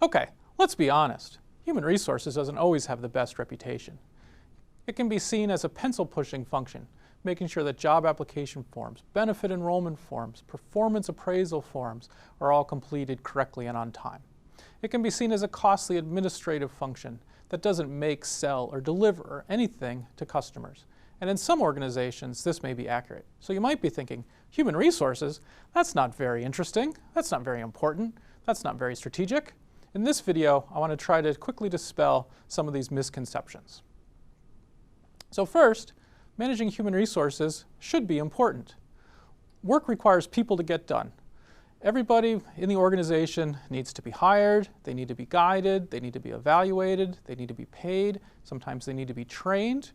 Okay, let's be honest. Human resources doesn't always have the best reputation. It can be seen as a pencil-pushing function, making sure that job application forms, benefit enrollment forms, performance appraisal forms are all completed correctly and on time. It can be seen as a costly administrative function that doesn't make, sell, or deliver anything to customers. And in some organizations, this may be accurate. So you might be thinking, human resources, that's not very interesting, that's not very important, that's not very strategic. In this video, I want to try to quickly dispel some of these misconceptions. So first, managing human resources should be important. Work requires people to get done. Everybody in the organization needs to be hired, they need to be guided, they need to be evaluated, they need to be paid, sometimes they need to be trained.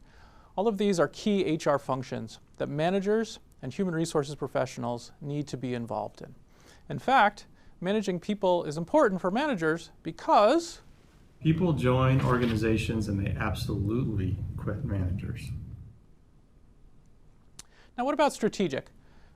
All of these are key HR functions that managers and human resources professionals need to be involved in. In fact, managing people is important for managers because people join organizations and they absolutely quit managers. Now, what about strategic?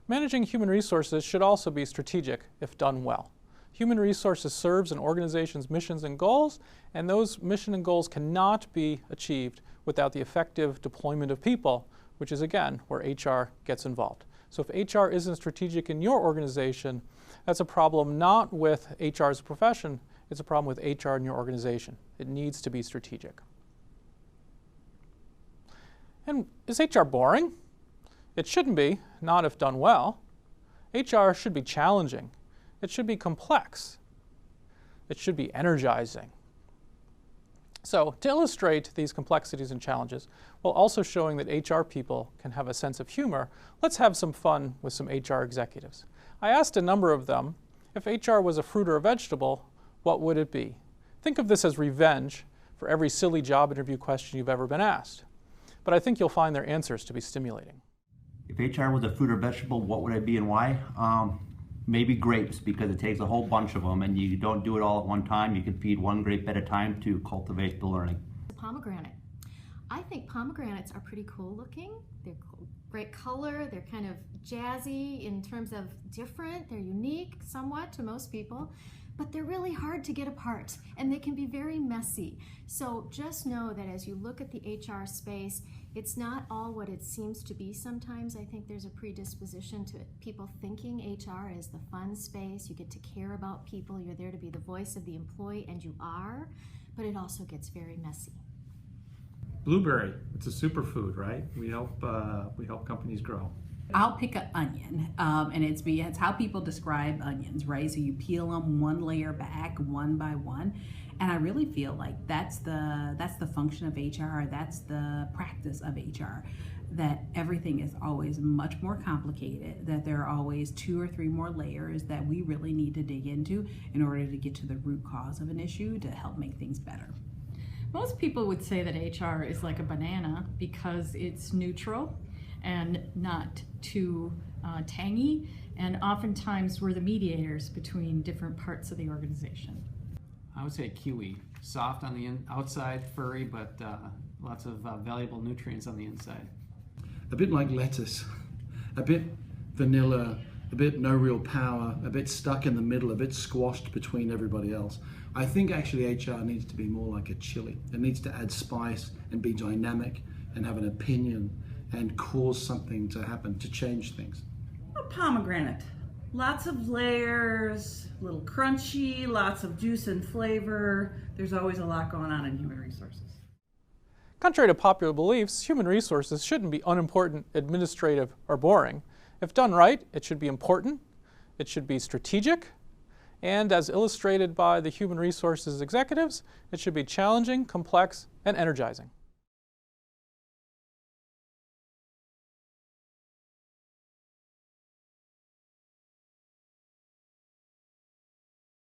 Managing human resources should also be strategic if done well. Human resources serves an organization's missions and goals, and those mission and goals cannot be achieved without the effective deployment of people, which is, again, where HR gets involved. So if HR isn't strategic in your organization, that's a problem not with HR as a profession, it's a problem with HR in your organization. It needs to be strategic. And is HR boring? It shouldn't be, not if done well. HR should be challenging. It should be complex. It should be energizing. So to illustrate these complexities and challenges, while also showing that HR people can have a sense of humor, let's have some fun with some HR executives. I asked a number of them, if HR was a fruit or a vegetable, what would it be? Think of this as revenge for every silly job interview question you've ever been asked. But I think you'll find their answers to be stimulating. If HR was a fruit or vegetable, what would I be and why? Maybe grapes, because it takes a whole bunch of them and you don't do it all at one time. You can feed one grape at a time to cultivate the learning. Pomegranate. I think pomegranates are pretty cool looking. They're cool, great color. They're kind of jazzy in terms of different. They're unique somewhat to most people, but they're really hard to get apart and they can be very messy. So just know that as you look at the HR space, it's not all what it seems to be sometimes. I think there's a predisposition to people thinking HR is the fun space. You get to care about people. You're there to be the voice of the employee, and you are, but it also gets very messy. Blueberry, it's a superfood, right? We help companies grow. I'll pick an onion, and it's how people describe onions, right? So you peel them one layer back, one by one, and I really feel like that's the function of HR. That's the practice of HR. That everything is always much more complicated. That there are always 2 or 3 more layers that we really need to dig into in order to get to the root cause of an issue to help make things better. Most people would say that HR is like a banana because it's neutral and not too tangy, and oftentimes we're the mediators between different parts of the organization. I would say kiwi, soft on the outside, furry, but lots of valuable nutrients on the inside. A bit like lettuce, a bit vanilla, a bit no real power, a bit stuck in the middle, a bit squashed between everybody else. I think actually HR needs to be more like a chili. It needs to add spice and be dynamic and have an opinion and cause something to happen, to change things. A pomegranate. Lots of layers, a little crunchy, lots of juice and flavor. There's always a lot going on in human resources. Contrary to popular beliefs, human resources shouldn't be unimportant, administrative, or boring. If done right, it should be important, it should be strategic, and as illustrated by the human resources executives, it should be challenging, complex, and energizing.